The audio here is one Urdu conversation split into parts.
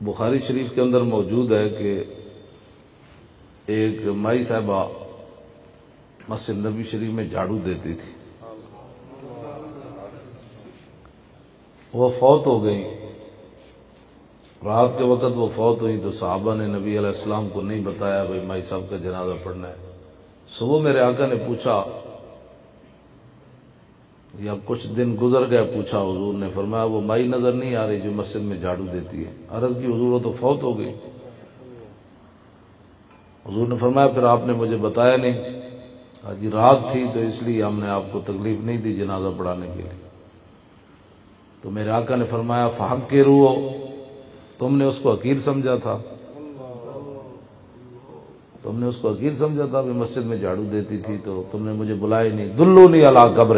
بخاری شریف کے اندر موجود ہے کہ ایک مائی صاحبہ مسجد نبی شریف میں جھاڑو دیتی تھی، وہ فوت ہو گئی۔ رات کے وقت وہ فوت ہوئی تو صحابہ نے نبی علیہ السلام کو نہیں بتایا بھائی مائی صاحب کا جنازہ پڑھنا ہے۔ صبح میرے آقا نے پوچھا، یا کچھ دن گزر گئے، پوچھا حضور نے، فرمایا وہ مائی نظر نہیں آ رہی جو مسجد میں جھاڑو دیتی ہے؟ عرض کی حضور وہ تو فوت ہو گئی۔ حضور نے فرمایا پھر آپ نے مجھے بتایا نہیں؟ آج رات تھی تو اس لیے ہم نے آپ کو تکلیف نہیں دی جنازہ پڑھانے کے لیے۔ تو میرے آقا نے فرمایا فحق کے روح، تم نے اس کو حقیر سمجھا تھا، تم نے اس کو حقیر سمجھا تھا کہ مسجد میں جھاڑو دیتی تھی، تو تم نے مجھے بلایا نہیں۔ دلونی علی قبر،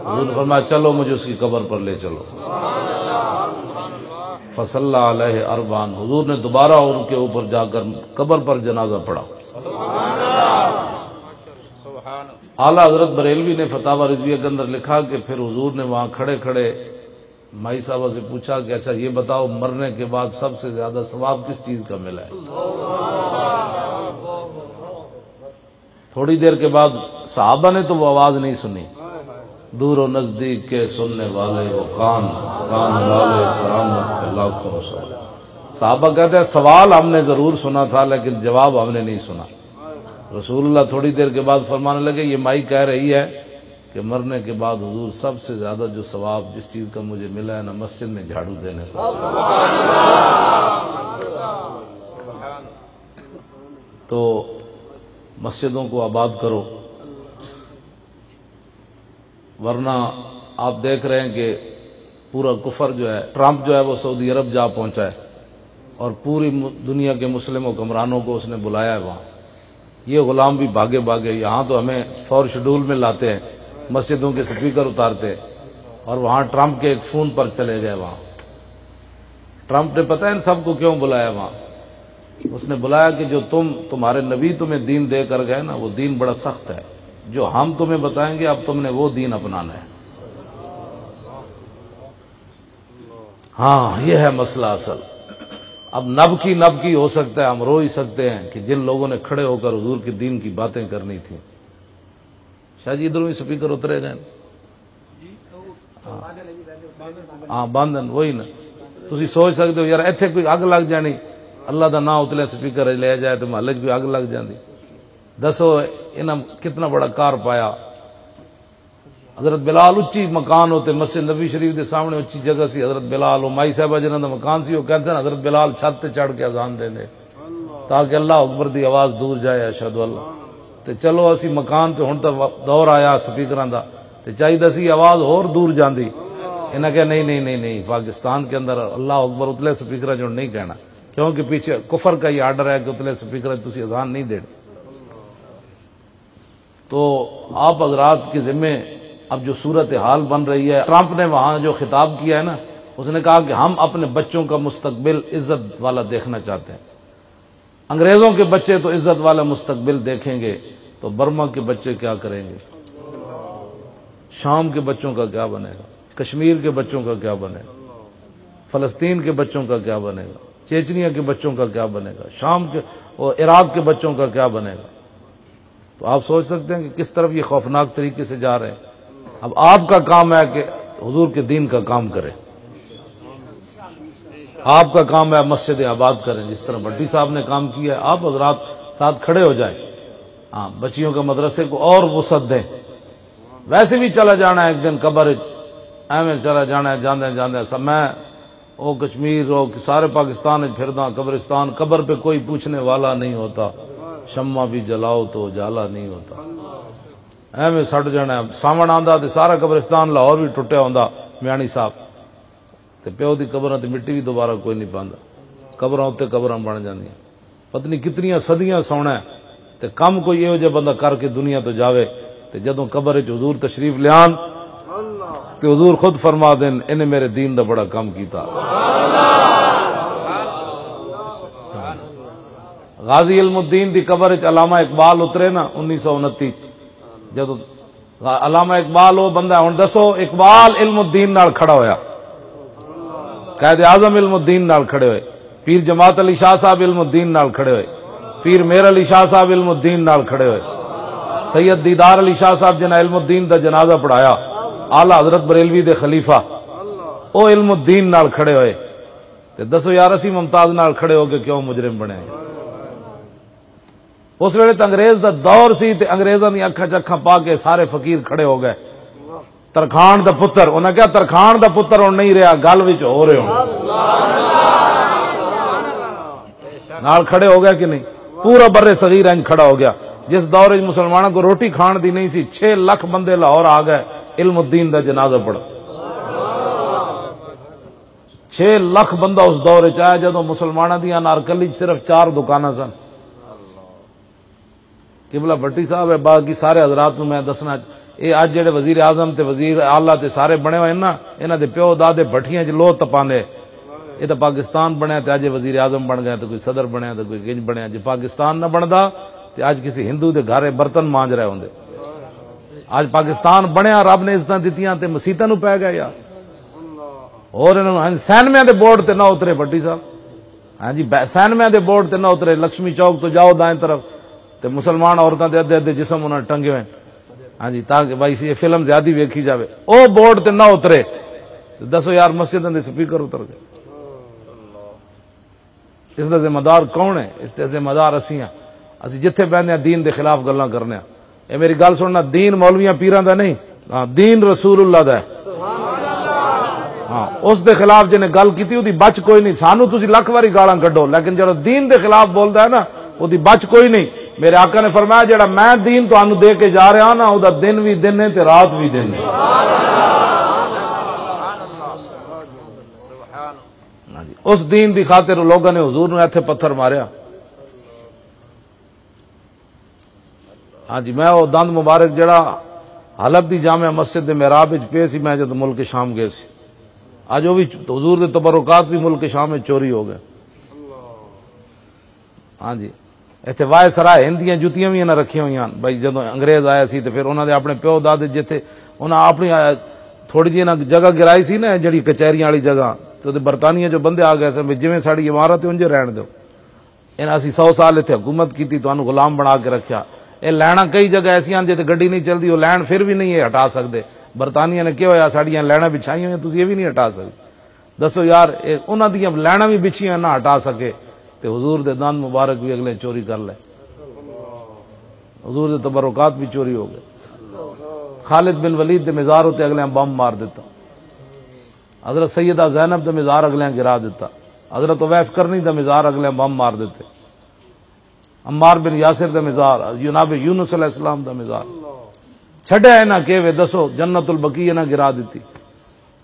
حضور نے فرمایا چلو مجھے اس کی قبر پر لے چلو۔ فصلی علیہ اربعا، حضور نے دوبارہ ان کے اوپر جا کر قبر پر جنازہ پڑھا۔ اعلیٰ حضرت بریلوی نے فتاوی رضویہ کے اندر لکھا کہ پھر حضور نے وہاں کھڑے کھڑے مائی صاحبہ سے پوچھا کہ اچھا یہ بتاؤ مرنے کے بعد سب سے زیادہ ثواب کس چیز کا ملا ہے؟ تھوڑی دیر کے بعد صحابہ نے تو وہ آواز نہیں سنی، دور و نزدیک کے سننے والے وہ کان والے کرامت کے لاکھوں سوال۔ صحابہ کہتے ہیں سوال ہم نے ضرور سنا تھا لیکن جواب ہم نے نہیں سنا۔ رسول اللہ تھوڑی دیر کے بعد فرمانے لگے یہ مائی کہہ رہی ہے کہ مرنے کے بعد حضور سب سے زیادہ جو ثواب جس چیز کا مجھے ملا ہے نا مسجد میں جھاڑو دینے کا۔ تو مسجدوں کو آباد کرو، ورنہ آپ دیکھ رہے ہیں کہ پورا کفر جو ہے، ٹرمپ جو ہے وہ سعودی عرب جا پہنچا ہے اور پوری دنیا کے مسلم حکمرانوں کو اس نے بلایا ہے وہاں۔ یہ غلام بھی بھاگے بھاگے یہاں تو ہمیں فور شیڈول میں لاتے ہیں، مسجدوں کے سپیکر اتارتے ہیں، اور وہاں ٹرمپ کے ایک فون پر چلے گئے۔ وہاں ٹرمپ نے پتہ ہے ان سب کو کیوں بلایا وہاں؟ اس نے بلایا کہ جو تمہارے نبی تمہیں دین دے کر گئے نا وہ دین بڑا سخت ہے، جو ہم تمہیں بتائیں گے اب تم نے وہ دین اپنانا ہے۔ ہاں یہ ہے مسئلہ اصل۔ اب نب کی ہو سکتا ہے ہم رو ہی سکتے ہیں کہ جن لوگوں نے کھڑے ہو کر حضور کے دین کی باتیں کرنی تھی۔ شاہ جی ادھر بھی سپیکر اترے گئے، ہاں باندھن وہی نا، تسی سوچ سکتے ہو یار ایتھے کوئی اگ لگ جانی، اللہ دا نام اتلے سپیکر لے جائے تو محلے کوئی اگ لگ جاندی۔ دسو انہاں کتنا بڑا کار پایا۔ حضرت بلال اچھی مکان ہوتے، مسجد نبی شریف دے سامنے اچھی جگہ سی، حضرت بلال مائی صاحبہ جنہاں دا مکان سی وہ کہتے ہیں حضرت بلال چھت تے چڑھ کے اذان دینے تاکہ اللہ اکبر دی آواز دور جائے، اشہد اللہ۔ تے چلو اسی مکان تے ہن تا دور آیا سپیکراں دا تے چاہیے سی آواز اور دور جاندی، انہاں کہ نہیں پاکستان کے اندر اللہ اکبر اتلے سپیکراں جو نہیں کہنا، کیونکہ پیچھے کفر کا یہ آرڈر ہے کہ اتلے سپیکراں تسی اذان نہیں دینا۔ تو آپ حضرات کے ذمہ اب جو صورتحال بن رہی ہے، ٹرمپ نے وہاں جو خطاب کیا ہے نا، اس نے کہا کہ ہم اپنے بچوں کا مستقبل عزت والا دیکھنا چاہتے ہیں۔ انگریزوں کے بچے تو عزت والا مستقبل دیکھیں گے تو برما کے بچے کیا کریں گے؟ شام کے بچوں کا کیا بنے گا؟ کشمیر کے بچوں کا کیا بنے گا؟ فلسطین کے بچوں کا کیا بنے گا؟ چیچنیا کے بچوں کا کیا بنے گا؟ شام کے اور عراق کے بچوں کا کیا بنے گا؟ تو آپ سوچ سکتے ہیں کہ کس طرف یہ خوفناک طریقے سے جا رہے ہیں۔ اب آپ کا کام ہے کہ حضور کے دین کا کام کریں، آپ کا کام ہے مسجدیں آباد کریں، جس طرح بھٹی صاحب نے کام کیا ہے، آپ حضرات ساتھ کھڑے ہو جائیں۔ ہاں بچیوں کے مدرسے کو اور وسعت دیں، ویسے بھی چلا جانا ہے ایک دن قبر ایویں چلا جانا ہے، جاندے سب میں او کشمیر او سارے پاکستان پھردا قبرستان، قبر پہ کوئی پوچھنے والا نہیں ہوتا، شمع بھی جلاؤ تو اجالا نہیں ہوتا، ایویں سٹ جانا ہے۔ ساون آندا تے سارا قبرستان لاہور بھی ٹوٹیا ہوندا میانی صاحب تے پیو دی قبراں تے مٹی بھی دوبارہ کوئی نہیں پاندا، قبراں تے قبراں بن جاندیاں۔ پتہ نہیں کتنیاں صدیاں سونا ہے تے کم کوئی ایہو جہا بندہ کر کے دنیا تو جاوے تے جدوں قبر وچ حضور تشریف لیان تے حضور خود فرما دین انہیں میرے دین دا بڑا کام کیتا۔ غازی علم الدین دی قبر وچ علامہ اقبال اترے نا 1929 جدو علامہ اقبال وہ بندہ ہن دسو اقبال علم الدین نال کھڑا ہویا، قائد اعظم علم الدین نال کھڑے ہوئے، پیر جماعت علی شاہ صاحب علم الدین نال کھڑے ہوئے، پیر میر علی شاہ صاحب علم الدین نال کھڑے ہوئے، سید دیدار علی شاہ صاحب جنہیں علم الدین دا جنازہ پڑھایا، اعلی حضرت بریلوی دے خلیفہ، او علم الدین نال کھڑے ہوئے، تے دسو یار اسی ممتاز نال کھڑے ہو کے کیوں مجرم بنے؟ اس ویلے تے انگریز دا دور سی تے انگریزاں دی اکھاں چکھاں پا کے سارے فقیر کھڑے ہو گئے، ترکھان دا پتر، انہاں کہا ترکھان دا پتر ہن نہیں رہا، گل وچ ہو رہے ہوں نال کھڑے ہو گئے کہ نہیں؟ پورا بر صغیر انج کھڑا ہو گیا۔ جس دور وچ مسلمانوں کو روٹی کھان دی نہیں سی، 6 لاکھ بندے لاہور آ گئے علم الدین دا جنازہ پڑھ، 6 لاکھ بندہ اس دور وچ آیا جدوں مسلمانوں دی انارکلی صرف 4 دکاناں سن۔ قبلہ بھٹی صاحب ہے، باقی سارے حضرات نوں میں دسنا، اے اج جڑے وزیر اعظم تے وزیر اعلیٰ تے سارے بنے ہوئے نا، انہاں دے پیو دادے بھٹیاں چ لو تپانے، یہ تو پاکستان بنیا تے اج وزیر اعظم بن گیا، تو کوئی صدر بنیا تو کوئی گنج بنیا۔ جے پاکستان نہ بندا تے اج کسی ہندو دے گھر برتن مانج رہے ہوندے۔ اج پاکستان بنیا، رب نے عزتاں دتیاں تے مسیتاں نوں پے گئے یار، اور انہاں نوں سینمے دے بورڈ تے نہ اترے بھٹی صاحب، ہاں جی سینمے دے بورڈ تے نہ اترے، لکشمی چوک تو جاؤ دائیں طرف تے مسلمان عورتاں دے ادھے ادھے جسم انہاں ٹنگے ہوئے، ہاں جی تاکہ بھائی یہ فلم زیادہ ویکھی جاوے، او بورڈ تے نہ اترے، دسو یار مسجداں دے سپیکر اتر گئے۔ اس دا ذمہ دار کون ہے؟ اس دا ذمہ دار اسی ہاں، اسی جتھے بہنے دین دے خلاف گلاں کرنے ہاں۔ اے میری گل سننا، دین مولویاں پیراں دا نہیں، ہاں دین رسول اللہ دا ہے، ہاں اس دے خلاف جنے گل کیتی اودی بچ کوئی نہیں۔ سانو تسی لاکھ واری گالاں کڈو، لیکن جڑا دین دے خلاف بولدا ہے نا اودی بچ کوئی نہیں۔ میرے آقا نے فرمایا جڑا میں دین تانوں دے کے جا رہا ہوں نا، اودا دن بھی دن ہے تے رات بھی دن ہے۔ اس دین دی خاطر لوگوں نے حضور نے ایتھے پتھر ماریا۔ ہاں جی میں وہ دند مبارک جڑا حلب دی جامع مسجد دے محراب وچ پے سی، میں جد ملک شام گئے سی، اج وہ بھی حضور دے تبرکات بھی ملک شام میں چوری ہو گئے۔ ہاں جی ایتھے وائے سرائے ہندیاں جتیاں بھی انہاں رکھیاں ہوئی ہیں بھائی، جدوں انگریز آیا سی تے پھر انہاں دے اپنے پیو دادے جتھے انہاں اپنی تھوڑی جی انہاں جگہ گرائی سی نا جڑی کچہریاں والی جگہ، تو برطانیہ جو بندے آ گئے سن بھی جویں ساڈی عمارت ہے انجے رہن دو، انہاں اسی 100 سال اتنے حکومت کیتی، تانوں غلام بنا کے رکھیا۔ اے لینا کئی جگہ ایسی ہیں جتے گڈی نہیں چلدی، وہ لین پھر بھی نہیں ہٹا سکتے۔ برطانیہ نے کیا ہویا ساڈیاں لینا بچھائی ہوئی، تسی یہ بھی نہیں ہٹا سکتے۔ دسو یار انہاں دیاں لینا بھی بچھیاں نہ ہٹا سکے تے حضور دے دند مبارک بھی اگلے چوری کر لے، حضور دے تبرکات بھی چوری ہو گئے۔ خالد بن ولید دے مزار تے اگلے بم مار دیتا، حضرت سیدہ زینب دا مزار اگلے گرا دیتا، حضرت اویس کرنی دا مزار اگلے بم مار دیتے، عمار بن یاسر دا مزار، جناب یونس علیہ السلام دا مزار چھڈیا ہے نا کہ دسو جنت البقیع نہ گرا دیتی۔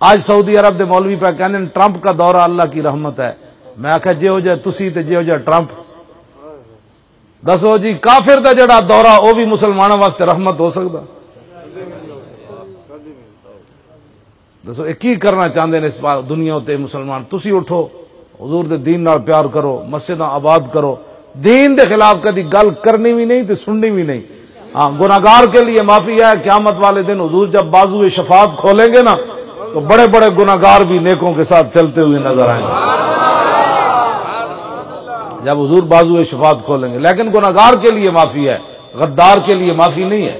آج سعودی عرب دے مولوی پہ کہنے ٹرمپ کا دورہ اللہ کی رحمت ہے، میں آخیا جے ہو جائے تسی تے جے ہو جائے ٹرمپ، دسو جی کافر دا جڑا دورہ وہ بھی مسلمانوں واسطے رحمت ہو سکتا؟ دسو یہ کی کرنا چاہتے ہیں اس دنیا تے مسلمان؟ تسی اٹھو، حضور دے دین نال پیار کرو، مسجداں آباد کرو، دین دے خلاف کدی گل کرنی بھی نہیں تے سننی بھی نہیں۔ ہاں گناہگار کے لیے معافی ہے، قیامت والے دن حضور جب بازو شفاعت کھولیں گے نا تو بڑے بڑے گناہگار بھی نیکوں کے ساتھ چلتے ہوئے نظر آئیں گے جب حضور بازو شفاعت کھولیں گے۔ لیکن گناہگار کے لیے معافی ہے، غدار کے لیے معافی نہیں ہے۔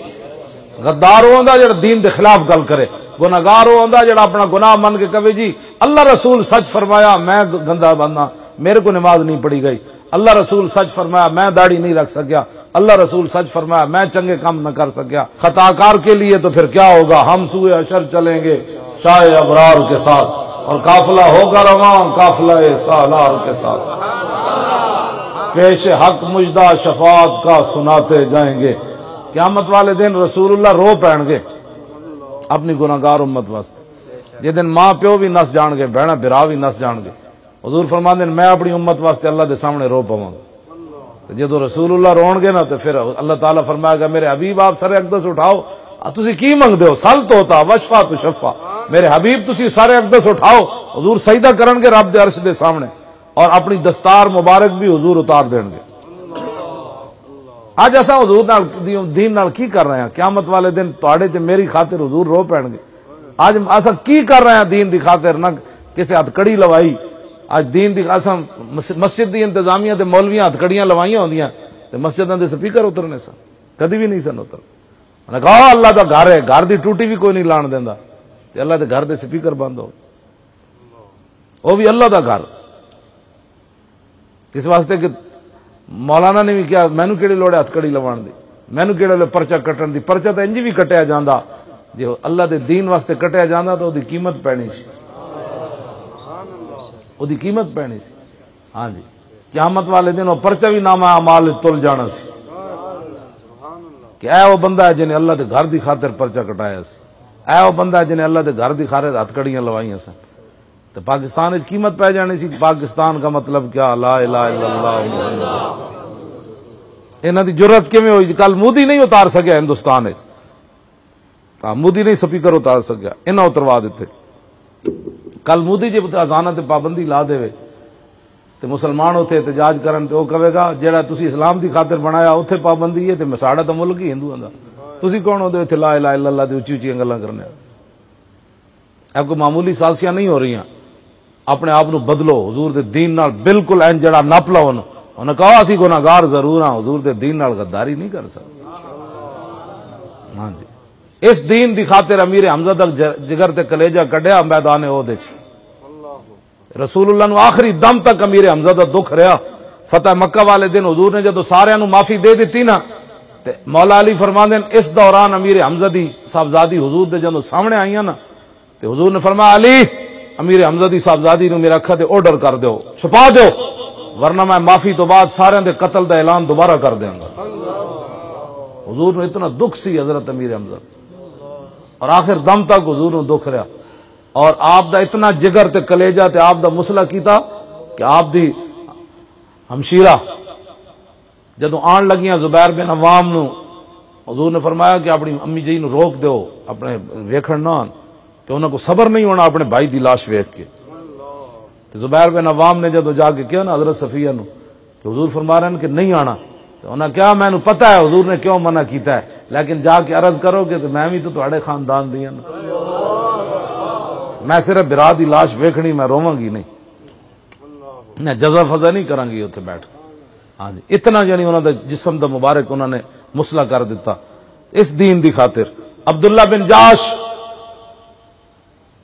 غدار وہ ہوندا جڑا دین دے خلاف گل کرے، گناہگار وہ ہوندا جڑا اپنا گناہ من کے کہے جی اللہ رسول سچ فرمایا میں گندا بندہ، میرے کو نماز نہیں پڑھی گئی، اللہ رسول سچ فرمایا میں داڑھی نہیں رکھ سکیا، اللہ رسول سچ فرمایا میں چنگے کام نہ کر سکیا۔ خطا کار کے لیے تو پھر کیا ہوگا، ہم سوئے اشر چلیں گے شاہ ابرار کے ساتھ، اور قافلہ ہوگا رواں قافلہ سالار کے ساتھ، پیش حق مجدہ شفاعت کا سناتے جائیں گے۔ قیامت والے دن رسول اللہ رو پین گے اپنی گناہگار امت واسطے، جس دن ماں پیو بھی نس جان گے، بہنا برا بھی نس جان گے۔ حضور فرماندے میں اپنی امت واسطے اللہ دے سامنے رو پواں گا، جدو رسول اللہ رون گے نا تو پھر اللہ تعالیٰ فرمائے گا میرے حبیب آپ سر اقدس اٹھاؤ، تسی کی منگدے ہو، سل تو ہوتا وشفا تو شفا، میرے حبیب تسی سارے اقدس اٹھاؤ، حضور سجدہ کرن گے رب دے عرش دے سامنے، اور اپنی دستار مبارک بھی حضور اتار دین گے۔ آج ایسا حضور نال دین نال کی کر رہے ہیں؟ قیامت والے دن تواڈے تے میری خاطر حضور رو پین گے۔ آج ایسا کی کر رہے ہیں دین دی خاطر؟ نہ کسے ہاتھ کڑی لوائی اج دین دی قسم مسجد دی انتظامیہ تے مولویاں ہاتھ کڑیاں لوائیاں ہوندیاں تے مسجداں دے سپیکر اترنے سن کدی بھی نہیں سن اتر انہاں کہا اللہ دا گھر ہے گھر دی ٹوٹی بھی کوئی نہیں لان دیندا تے اللہ دے گھر دے سپیکر بند ہو وہ بھی اللہ دا گھر اس واسطے کہ مولانا نے بھی کیا مینوں کیڑی لوڑ ہے ہاتھ کڑی لوان دی مینوں کیڑے لوڑ پرچہ کٹن دی پرچہ تے انج بھی کٹیا جاندا جو اللہ دے دین واسطے کٹیا جاندا تو دی قیمت پینی سی او دی قیمت پینی سی ہاں جی قیامت والے دن وہ پرچہ بھی نامہ اعمال تل جانا سی کہ اے وہ بندہ ہے جنہیں اللہ دے گھر دی خاطر پرچہ کٹایا سی اے وہ بندہ ہے جنہیں اللہ دے گھر دی خاطر ہتھ کڑیاں لوائیاں سن تو پاکستان وچ قیمت پی جانی سی پاکستان کا مطلب کیا لا الہ الا اللہ محمد انہاں دی جرأت کیویں ہوئی کل مودی نہیں اتار سکیا ہندوستان وچ مودی نہیں سپیکر اتار سکیا انہاں اتروا دیتے کل مودی جی اذاناں تے پابندی لا دے تے مسلمان اوتھے احتجاج کرن تے او کہے گا جیڑا تسی اسلام دی خاطر بنایا اوتھے پابندی ہے تے ساڈا تے ملک ہی ہندوؤں دا تسی کون ہوندے ایتھے لا الہ الا اللہ دی اونچی اونچی گلاں کرنے اے کوئی معمولی سازشاں نہیں ہو رہیاں اپنے آپ نو بدلو حضور دے دین نال بالکل این جڑا نپ لو انہاں کہا اسی گناہگار ضرور ہاں حضور دے دین نال غداری نہیں کر سکتے ہاں جی اس دین دی خاطر امیر حمزہ تک جگر تے کلیجہ کڈیا میدان عہد وچ رسول اللہ نو آخری دم تک امیر حمزہ دا دکھ رہا فتح مکہ والے دن حضور نے جدو سارے نو معافی دے دیتی نا تے مولا علی فرماندے اس دوران امیر حمزہ دی صاحبزادی حضور دے جدو سامنے آئیاں نا تے حضور نے فرمایا علی امیر حمزہ دی صاحبزادی نو میرا اکھا تے آرڈر کر دیو چھپا دیو ورنہ میں معافی تو بعد سارے دے قتل دا اعلان دوبارہ کر دیں گا حضور نے اتنا دکھ سی حضرت امیر حمزہ اور آخر دم تک حضور نو دکھ رہا اور آپ دا اتنا جگر تے کلیجہ تے آپ دا مسئلہ کیتا کہ آپ دی ہمشیرہ جدو آن لگیاں زبیر بن عوام نو حضور نے فرمایا کہ اپنی امی جی نو روک دیو اپنے ویکھن نہ کہ انہوں کو صبر نہیں ہونا اپنے بھائی دی لاش ویکھ کے تو زبیر بن عوام نے جدو جا کے کیا نا حضرت صفیہ نو کہ حضور فرما رہے ہیں کہ نہیں آنا تو انہوں نے کیا میں نو پتہ ہے حضور نے کیوں منع کیتا ہے لیکن جا کے عرض کرو کہ میں بھی تو تہاڈے خاندان دی ہاں میں صرف برا دی لاش ویکھنی میں روواں گی نہیں میں جزا فضا نہیں کراں گی اتنے بیٹھ ہاں جی اتنا یعنی انہوں نے جسم دا مبارک انہوں نے مسئلہ کر دیتا اس دین دی خاطر عبداللہ بن جاش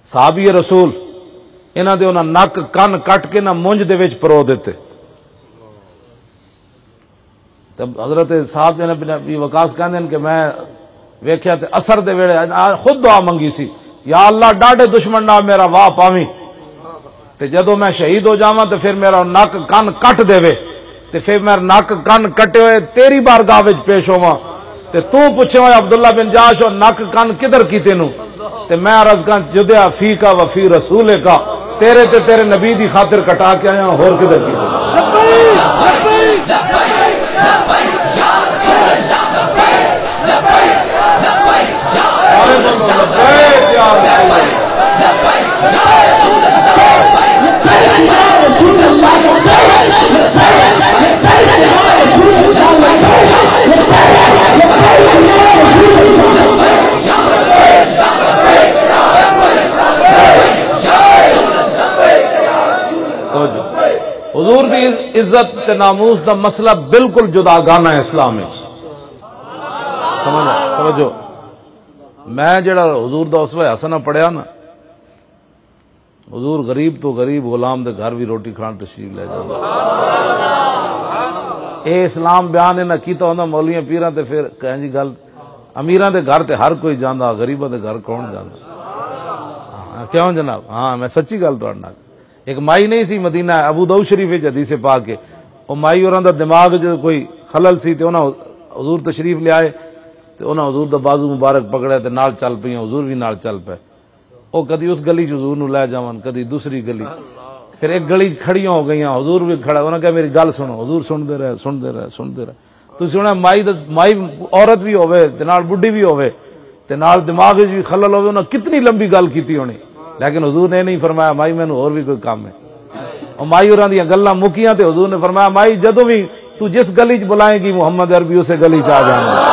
صحابی رسول انہاں دے انہاں نک کن کٹ کے نہ مونج دے وچ پرو دیتے تب حضرت صاحب بن ابی وقاص کہندے ہیں کہ میں ویکھیا تے اثر دے ویلے خود دعا منگی سی یا اللہ ڈاڈے دشمن نہ میرا واہ پاویں تے جدوں میں شہید ہو جاواں تے پھر میرا نک کن کٹ دے تے پھر میرا نک کن کٹے ہوئے تیری بارگاہ وچ پیش ہوواں تے تو پوچھے ہوئے عبداللہ بن جاش اور نک کن کدھر کیتے نو تے میں عرض کر جدیا فی کا و فی رسول کا تیرے تے تیرے نبی دی خاطر کٹا کے آیا ہور کدھر کیتے حضور دی عزت تے ناموس دا مسئلہ بالکل جدا گانا ہے اسلام میں سمجھو میں جڑا حضور دا اسوہ حسنہ پڑھیا نا حضور غریب تو غریب غلام دے گھر بھی روٹی کھان تشریف لے جانا اے اسلام بیان ہے نہ کیتا ہوندا مولیاں پیراں تے پھر کہیں جی گل امیراں دے گھر تے ہر کوئی جاندا غریباں دے گھر کون جاندا کیوں جناب ہاں میں سچی گل تہاڈے نال ایک مائی نہیں سی مدینہ ابو داؤد شریف وچ حدیث پاک کے او مائی اوراں دا دماغ جو کوئی خلل سی تے انہاں حضور تشریف لے آئے تے انہاں حضور دا بازو مبارک پکڑیا تے نال چل پئیاں حضور بھی نال چل پے او کدی اس گلی چ حضور نو لے جاون کدی دوسری گلی پھر ایک گلی کھڑیاں ہو گئیاں حضور بھی کھڑا انہاں کہا میری گل سنو حضور سنتے رہے تو سنیا مائی عورت بھی ہوے تے نال بڈھی بھی ہوے تے نال دماغ وچ بھی خلل ہوے انہاں کتنی لمبی گل کیتی ہونی لیکن حضور نے نہیں فرمایا مائی مینوں اور بھی کوئی کام ہے اور مائی اوراں دی گلاں مکیاں تے حضور نے فرمایا مائی جدوں بھی تو جس گلی چ بلائے گی محمد عربی اسے گلی چ آ جانا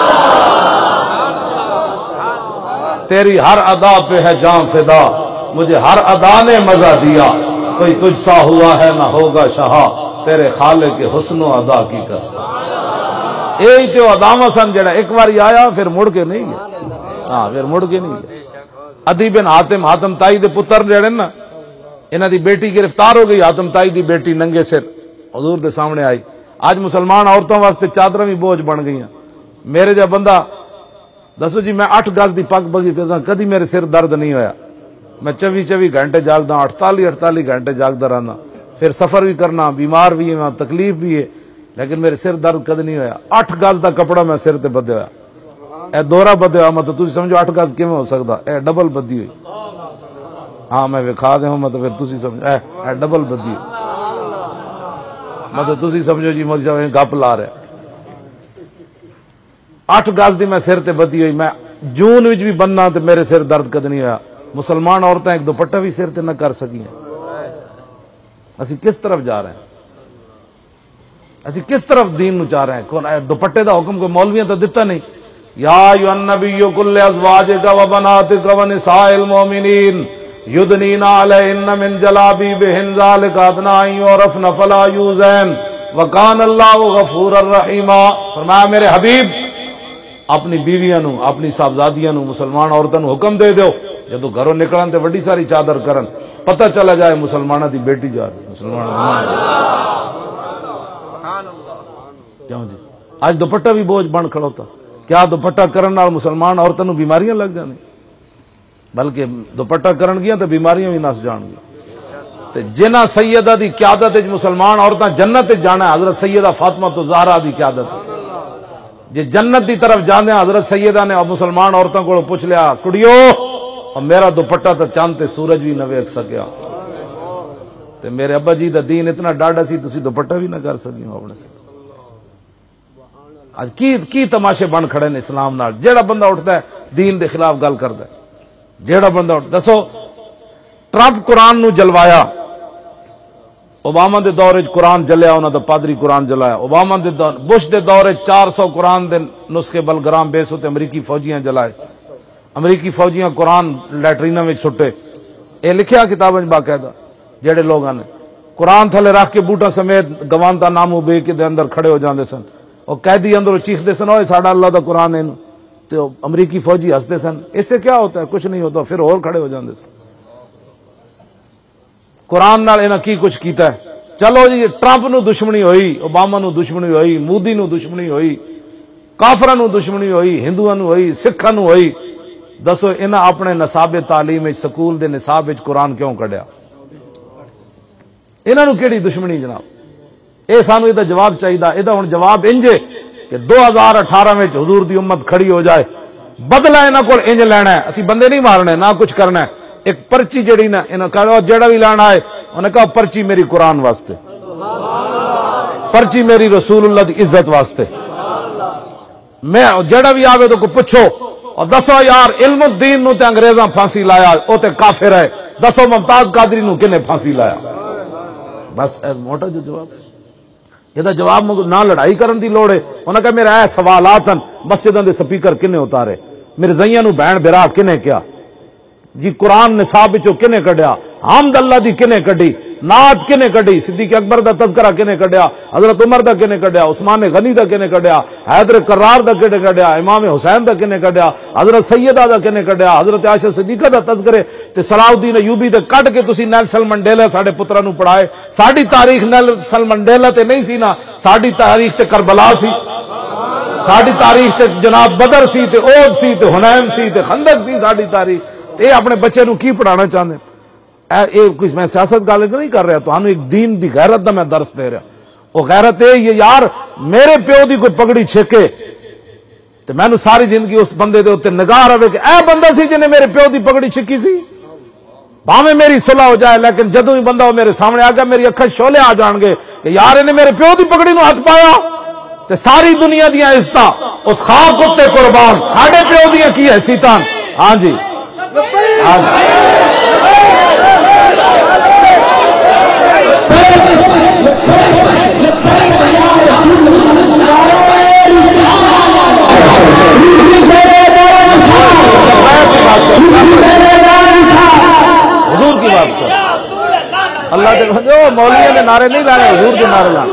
تیری ہر ادا پہ ہے جان فدا مجھے ہر ادا نے مزہ دیا، کوئی تجھ سا ہوا ہے نہ ہوگا شہا، تیرے خالق کے حسن و ادا کی قسم۔ یہی تو اداما سن جڑا ایک بار آیا پھر مڑ کے نہیں گیا، ہاں پھر مڑ کے نہیں گیا۔ عدی بن حاتم تائی دے پتر جڑے نا، انہاں دی بیٹی گرفتار ہو گئی، حاتم تائی دی بیٹی ننگے سر حضور دے سامنے آئی۔ آج مسلمان عورتوں واسطے چادراں بھی بوجھ بن گئی ہیں۔ میرے جا بندہ دسو جی میں 8 گز دی پگ بگی کردا، کدی میرے سر درد نہیں ہویا۔ میں 24 گھنٹے جاگدا، 48 گھنٹے جاگدا رہنا، پھر سفر بھی کرنا، بیمار بھی ہے، تکلیف بھی ہے، لیکن میرے سر درد کد نہیں ہویا۔ 8 گز دا کپڑا میں سر تے بدیا ہویا، اے دورہ بدیا ہوا، مطلب تسی سمجھو 8 گز کیویں ہو سکدا، اے ڈبل بدی ہوئی۔ ہاں میں وکھا دے ہوں، مطلب پھر تسی سمجھو اے ڈبل بدی ہوئی، مطلب تسی سمجھو جی مولوی صاحب گپ لا رہے۔ 8 گز دی میں سر تے بدی ہوئی، میں جون وچ بھی بننا تے میرے سر درد کد نہیں ہویا۔ مسلمان عورتیں ایک دوپٹہ بھی سر تے نہ کر سکیں۔ اسی کس طرف جا رہے ہیں؟ اسی کس طرف دین نو چاہ رہے ہیں؟ دوپٹے دا حکم کوئی مولویاں تو دتا نہیں۔ یا ایھا النبی کل ازواجک و بناتک و نساء المؤمنین یدنین علیہن من جلابیبہن ذالک ادنی ان یعرفن فلا یؤذین وکان اللہ غفورا رحیما۔ فرمایا میرے حبیب اپنی بیویاں نو، اپنی صاحبزادیاں نو، مسلمان عورتاں نو حکم دے دیو جدو گھروں نکلن تے وڈی ساری چادر کرن، پتہ چلا جائے مسلمانہ دی بیٹی جا رہی، مسلمان کیوں جی آج دوپٹہ بھی بوجھ بن کھڑوتا۔ کیا دوپٹہ کرن نال مسلمان عورتاں نو بیماریاں لگ جانے؟ بلکہ دوپٹہ کرن گیا تے بیماریاں بھی نس جان گی۔ تے جنہ سیدہ دی قیادت وچ مسلمان عورتاں جنت وچ جانا ہے، حضرت سیدہ فاطمہ تو زہرا دی قیادت جے جنت دی طرف جاندے ہیں، حضرت سیدہ نے مسلمان عورتوں کو پوچھ لیا کڑیو اور میرا دوپٹہ تو چاند تے سورج بھی نہ ویکھ سکیا، تے میرے ابا جی دا دین اتنا ڈاڈا سی تسی دوپٹہ بھی نہ کر سکی ہو اپنے سے۔ آج کی تماشے بن کھڑے نے اسلام نال۔ جیڑا بندہ اٹھتا ہے دین دے خلاف گل کردا ہے، جیڑا بندہ دسو ٹرمپ قرآن نو جلوایا، اوباما دے دور وچ قرآن جلیا، انہاں دا پادری قرآن جلایا۔ اوباما دے دور، بش دے دور وچ 400 قرآن دے نسخے بلگرام بیس ہوتے امریکی فوجیاں جلائے، امریکی فوجیاں قرآن لیٹریناں وچ چھٹے۔ اے لکھیا کتاباں وچ باقاعدہ، جڑے لوگاں نے قرآن تھلے رکھ کے بوٹا سمیت گوانتا نامو بے کے دے اندر کھڑے ہو جاندے سن، اور قیدی اندر چیخ دے سن اوئے ساڈا اللہ دا قرآن ہے، تو امریکی فوجی ہستے سن۔ اس سے کیا ہوتا ہے؟ کچھ نہیں ہوتا، پھر اور کھڑے ہو جاندے سن۔ قرآن نال انہاں کی کچھ کیتا ہے؟ چلو جی ٹرمپ نو دشمنی ہوئی، اوباما نو دشمنی ہوئی، مودی نو دشمنی ہوئی، کافراں نو دشمنی ہوئی، ہندوؤں نو ہوئی، سکھاں نو ہوئی، دسو انہاں اپنے نصاب تعلیم وچ سکول دے نصاب وچ قرآن کیوں کڈیا؟ انہاں نو کیڑی دشمنی جناب؟ اے سانو یہ جواب چاہیے۔ یہ ہن جواب انجے کہ 2018 میں حضور دی امت کھڑی ہو جائے، بدلہ انہاں کول انج لینا ہے، اسی بندے نہیں مارنے نہ کچھ کرنا ہے۔ ایک پرچی جڑی نا انہاں کہا جڑا بھی لینا ہے، انہاں کہا پرچی میری قرآن واسطے، پرچی میری رسول اللہ دی عزت واسطے، میں جڑا بھی آوے تو کو پوچھو اور دسو یار علم الدین نو تے انگریزاں پھانسی لایا، او تے کافر ہے، دسو ممتاز قادری نو کنے پھانسی لایا؟ بس ایس موٹا جو جواب، یہ جواب نہ لڑائی کرن دی لوڑ ہے۔ انہاں کہا میرا اے سوالات ہیں، مسجداں دے سپیکر کنے اتارے، میرے زئیاں نو بہن برا کنے کیا جی، قرآن نصاب وچوں کنے کڈیا، حمد اللہ دی کنے کڈی، نعت کنے کڈی، صدیق اکبر دا تذکرہ کنے کڈیا، حضرت عمر دا کنے کڈیا، عثمان غنی دا کنے کڈیا، حیدر کرار دا کنے کڈیا، امام حسین دا کنے کڈیا، حضرت سیدہ دا کنے کڈیا، حضرت عائشہ صدیقہ دا تذکرے تے صلاح الدین ایوبی دے کڈ کے تسی نیلسن منڈیلا ساڈے پتراں نو پڑھائے۔ ساڈی تاریخ نیلسن منڈیلا تے نہیں سی نا، ساڈی تاریخ تے کربلا سی، ساڈی تاریخ تے جناب بدر سی تے احد سی تے حنین سی تے خندق سی ساڈی تاریخ۔ تے اپنے بچے نو کی پڑھانا چاہتے ہیں؟ کچھ میں سیاست گل نہیں کر رہا، تو ایک دین دی غیرت دا میں درس دے رہا۔ وہ غیرت ہے یہ یار میرے پیو دی کوئی پگڑی چھکے تے میں ساری زندگی اس بندے دے اوتے نگاہ رہے کہ اے بندہ سی جنے میرے پیو دی پگڑی چھکی سی، بھاویں میری صلح ہو جائے، لیکن جدوں ہی بندہ میرے سامنے آ گیا میری اکھاں شولے آ جان گے کہ یار انہیں میرے پیو دی پگڑی نو ہاتھ پایا تے ساری دنیا دیاں عزتاں اس خاک اتے قربان، ساڈے پیو دیاں کی حیثیتاں۔ ہاں جی اللہ دے بندے مولویوں کے نعرے نہیں لانے، حضور کے نعرے لانے.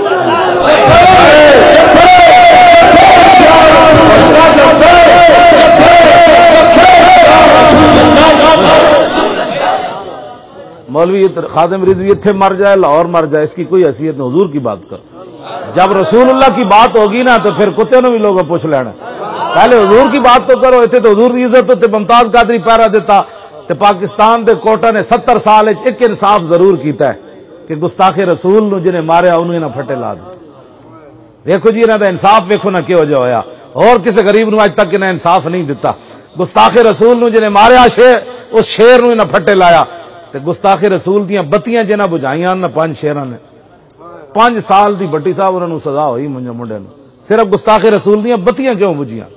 مولوی خادم رضوی اتھے مر جائے لاہور مر جائے اس کی کوئی حیثیت نہیں. حضور کی بات کر. جب رسول اللہ کی بات ہوگی نا تو پھر کتے نے بھی لوگوں پوچھ لینا. پہلے حضور کی بات تو کرو. اتنے تو حضور کی عزت ہوتے ممتاز قادری پیرا دیتا تے پاکستان دے کوٹا نے 70 سال ایک انصاف ضرور کیتا ہے کہ گستاخ رسول نو جنہیں ماریا انہوں نے پھٹے لا دے. دیکھو جی انہوں دا انصاف ویکھو نہ کیوں جا ہویا. اور کسی غریب نو اج تک انہیں انصاف نہیں دیتا. گستاخ رسول نو جنہیں ماریا اس شیر نو نہ پھٹے لایا. تے گستاخ رسول دیاں بتیاں جنہ بجھائیاں نہ 5 شیراں نے 5 سال دی بٹی صاحب انہوں نے سزا ہوئی منڈے نو صرف گستاخ رسول دیاں بتیاں کیوں بجھیاں.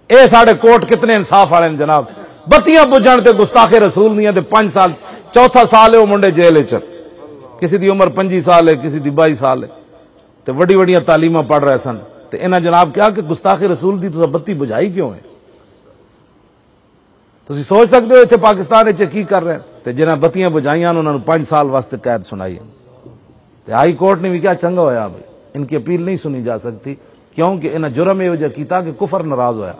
اے ساڑھے کوٹ کتنے انصاف والے جناب. بتیاں بجھن تے گستاخ رسول دیاں تے 5 سال چوتھا سال ہے وہ منڈے جیل وچ. کسی دی عمر 25 سال ہے کسی دی 22 سال ہے تے وڈی وڈیاں تعلیماں پڑھ رہے سن تے انہاں جناب کیا کہ گستاخ رسول دی تو بتی بجھائی کیوں ہے. تسی سوچ سکتے ہو اتنے پاکستان وچ کی کر رہے ہیں. تے جنہاں بتیاں بجھائیاں انہوں نے 5 سال واسطے قید سنائی. تے ہائی کورٹ نے بھی کیا چنگا ہویا بھائی ان کی اپیل نہیں سنی جا سکتی کیونکہ انہاں جرم یہ وجہ کیتا کہ کفر ناراض ہویا.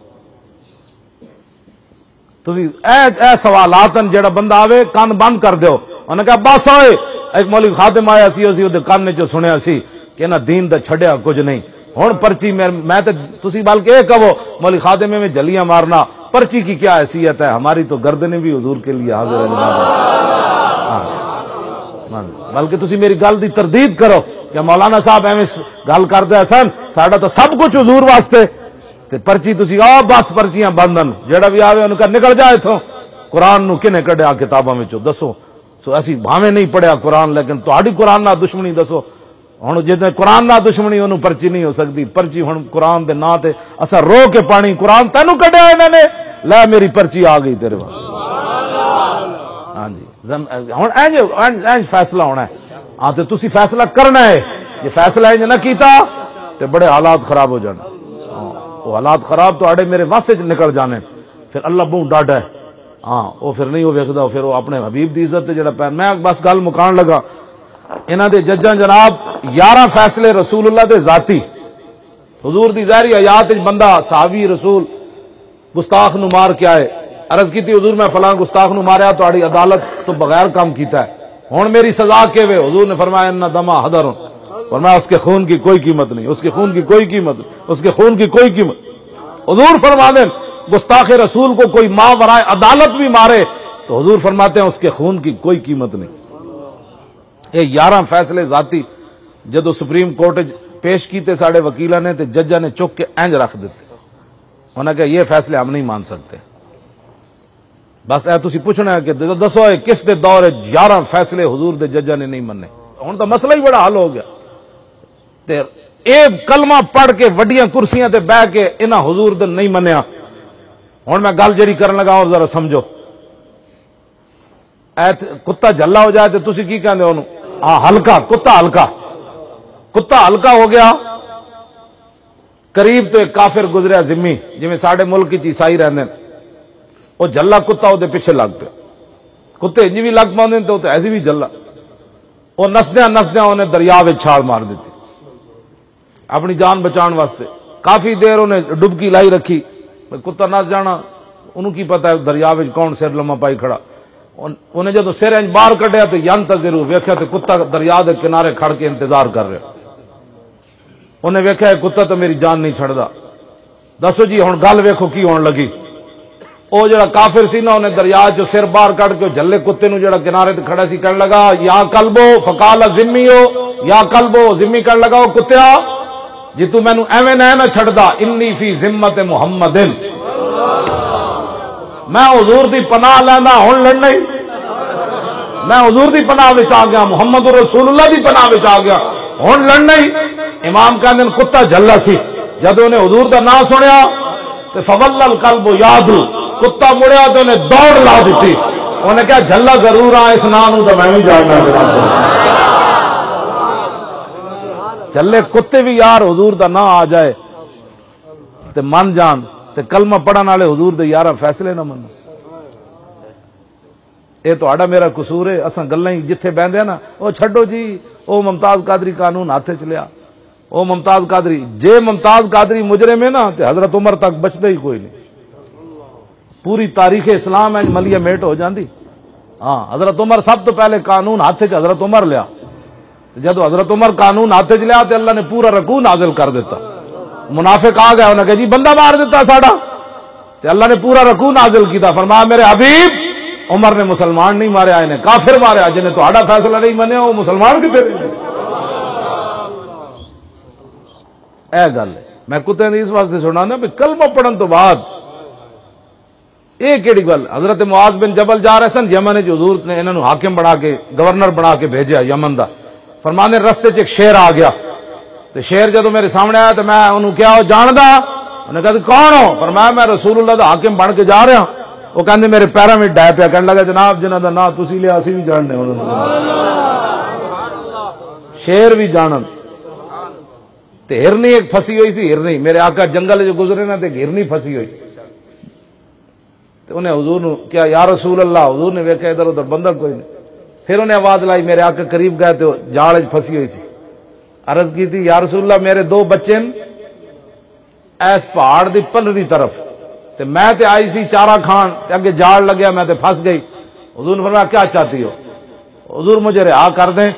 تسی اے سوالات جڑا بندہ آوے کان بند کر دیو. انہوں نے کہا بس ہوئے. ایک مولوی خادم آیا سی اسی دے کان نے جو سنیا سی کہ انہاں دین دا چھڑیا کچھ نہیں. ہن پرچی میں تے تسی بلکہ اے کہو مولوی خادم میں جلیاں مارنا پرچی کی کیا حیثیت ہے. ہماری تو گردنیں بھی حضور کے لیے حاضر ہے جناب. بلکہ تسی میری گل دی تردید کرو کہ مولانا صاحب ایویں گل کردے سن ساڈا تو سب کچھ حضور واسطے تے پرچی تسی بس پرچیاں بندن جڑا بھی آوے انہوں کا نکل جائے اتھوں. قرآن نو کنے کڈیا کتاباں وچوں دسو. سو اسی بھاویں نہیں پڑھیا قرآن لیکن تہاڈی قرآن نال دشمنی دسو. ہن جے قرآن نال دشمنی انہوں پرچی نہیں ہو سکتی. پرچی ہن قرآن دے نام تے اسا رو کے پانی قرآن تینوں کڈیا انہاں نے لے میری پرچی آ گئی تیرے واسطے. ہاں جی ہن اینج فیصلہ ہونا ہے. ہاں تے تسی فیصلہ کرنا ہے. یہ فیصلہ انج نہ کیتا تے بڑے حالات خراب ہو جانے. وہ حالات خراب تو آڑے میرے واسطے نکل جانے. پھر اللہ بہت ڈاڈا ہے. ہاں وہ پھر نہیں وہ ویکھدا پھر وہ اپنے حبیب دی عزت تے جڑا پیر. میں بس گل مکان لگا. انہاں دے ججاں جناب 11 فیصلے رسول اللہ دے ذاتی حضور دی ظاہری حیات بندہ صحابی رسول گستاخ نو مار کے آئے. عرض کی تھی حضور میں فلاں گستاخ نو ماریا تو آڑی عدالت تو بغیر کام کیتا ہے. ہن میری سزا کے وے. حضور نے فرمایا ان دما حضر. فرمایا اس کے خون کی کوئی قیمت نہیں. اس کے خون کی کوئی قیمت نہیں. اس کے خون کی کوئی قیمت. حضور فرما دیں گستاخ رسول کو کوئی ماں ورائے عدالت بھی مارے تو حضور فرماتے ہیں اس کے خون کی کوئی قیمت نہیں. یہ 11 فیصلے ذاتی جدو سپریم کورٹ پیش کیتے ساڑے وکیلہ نے تے ججہ نے چک کے اینج رکھ دیتے. انہوں نے کہا یہ فیصلے ہم نہیں مان سکتے. بس اے تسی پوچھنا ہے کہ دسو کس دے دور 11 فیصلے حضور دے ججہ نے نہیں مننے. ہن تو مسئلہ ہی بڑا حل ہو گیا. تے ایک کلمہ پڑھ کے وڈیاں کرسیاں تے بہ کے انہاں حضور دے نہیں منیا. ہن میں گل جڑی کرن لگا اور ذرا سمجھو. کتا جھلا ہو جائے تے تسی کی کہندے اونوں؟ ہلکا کتا ہلکا. کتا ہلکا ہو گیا. قریب تو ایک کافر گزریا ذمی جویں ساڈے ملک وچ عیسائی رہندے وہ جھلا کتا وہ پیچھے لگ پیا. کتے انج بھی لگ پاؤندے تو ایسی بھی جھلا. وہ نسدیاں نسدیاں انہیں دریا وچ چھال مار دیتی اپنی جان بچان واسطے. کافی دیر انہیں ڈبکی لائی رکھی. کتا نس جانا انہوں کی پتا ہے دریا وچ کون سر لما پائی کھڑا. انہیں جدو سر انج باہر کڈیا تو ینتظر ویکھیا تو کتا دریا دے کنارے کھڑ کے انتظار کر رہا. انہیں ویکھیا کتا تو میری جان نہیں چھڑدا. دسو جی ہن گل ویکھو کی ہون لگی. او جڑا کافر سی نا انہیں دریا چ سر باہر کڈ کے جھلے کتے نو جڑا کنارے تے کھڑا سی کہن لگا یا کلبو فقال ذمیو یا کلبو. ذمی کہن لگا او کتیا جی تو مینوں ایویں نہ چھڑدا انی فی ذمت محمد. میں حضور دی پناہ لینا ہن لڑنا ہی. میں حضور دی پناہ وچ آ گیا. محمد رسول اللہ دی پناہ وچ آ گیا ہن لڑنا ہی. امام کہندے کتا جھلا سی. جدوں نے حضور دا نام سنیا تے فول القلب یادو کتا مڑیا تو انہیں دوڑ لا دیتی. انہیں کہا جھلا ضرور آ اس نام تو میں بھی جاننا. جھلے کتے بھی یار حضور دا نام آ جائے تے من جان تے کلمہ پڑھن والے حضور دے 11 فیصلے نہ من. یہ تہاڈا میرا قصور ہے، اساں گلاں ہی جتھے بیندے نا او چھڈو جی، او ممتاز قادری قانون ہاتھ چ لیا، او ممتاز قادری، جے ممتاز قادری مجرم ہے نا تے حضرت عمر تک بچدا ہی کوئی نہیں، پوری تاریخ اسلام ہے ملیہ میٹ ہو جاندی۔ ہاں حضرت عمر سب تو پہلے قانون ہاتھ چ حضرت عمر لیا، جدو حضرت عمر قانون ہاتھ چ لیا تے اللہ نے پورا رکوع نازل کر دیتا۔ منافق آ گیا، انہوں نے کہا جی بندہ مار دیتا ساڈا، تے اللہ نے پورا رکوع نازل کیتا، فرمایا میرے حبیب عمر نے مسلمان نہیں ماریا، انہیں کافر ماریا، جنہیں تہاڈا فیصلہ نہیں منیا وہ مسلمان کتے نہیں۔ اے گل میں کتے نے اس واسطے سنانا بھی کلمہ پڑھن تو بعد یہ کیڑی گل۔ حضرت معاذ بن جبل جا رہے سن یمن، حضور نے انہوں نے حاکم بنا کے گورنر بنا کے بھیجا یمن دا، فرمانے رستے چ ایک شیر آ گیا، تو شیر جدو میرے سامنے آیا تو میں انہوں کیا ہو جاندا، انہوں نے کہا کون ہو؟ فرمایا میں رسول اللہ دا حاکم بن کے جا رہا ہوں۔ وہ کہندے میرے پیروں میں ڈے پیا، کہنے لگا جناب جنہاں دا نا تسی لیا اسی بھی جاننے ہوں، شیر بھی جانن۔ تے ہرنی ایک پھسی ہوئی سی، ہرنی میرے آقا جنگل جو گزرے نا تے ہرنی پھسی ہوئی، تے انہیں حضور نے کیا یا رسول اللہ، حضور نے ویکھا ادھر ادھر بندہ کوئی نہیں، پھر انہیں آواز لائی، میرے آقا قریب گئے تو جاڑ پھسی ہوئی سی، عرض کی تھی یا رسول اللہ میرے دو بچے ایس پہاڑ دی پنری طرف، تے میں تے آئی سی چارہ کھان تے اگے جاڑ لگیا میں تے پھنس گئی۔ حضور نے فرمایا کیا چاہتی ہو؟ حضور مجھے رہا کر دیں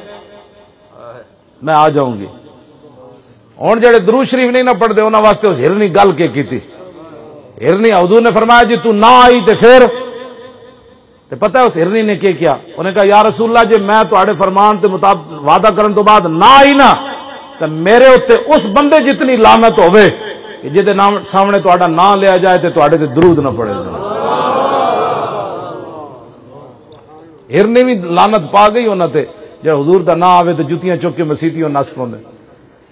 میں آ جاؤں گی۔ ہن جڑے درود شریف نہیں نہ پڑھ دے انہاں واسطے اس ہرنی گل کے کیتی، ہرنی حضور نے فرمایا جی تو نہ آئی تے پھر، تے پتہ ہے اس ہرنی نے کیا؟ انہوں نے کہا یا رسول اللہ جے میں تہاڈے فرمان تے مطابق وعدہ کرن تو بعد نہ آئی نا تے میرے اوتے اس بندے جتنی لعنت ہوے کہ جہدے نام سامنے تہاڈا نام لیا جائے تے تہاڈے تے درود نہ پڑے جائے۔ ہرنی بھی لعنت پا گئی انہاں تے، جے حضور دا نام آوے تے جتیاں چک کے مسیتیوں نس پوندے۔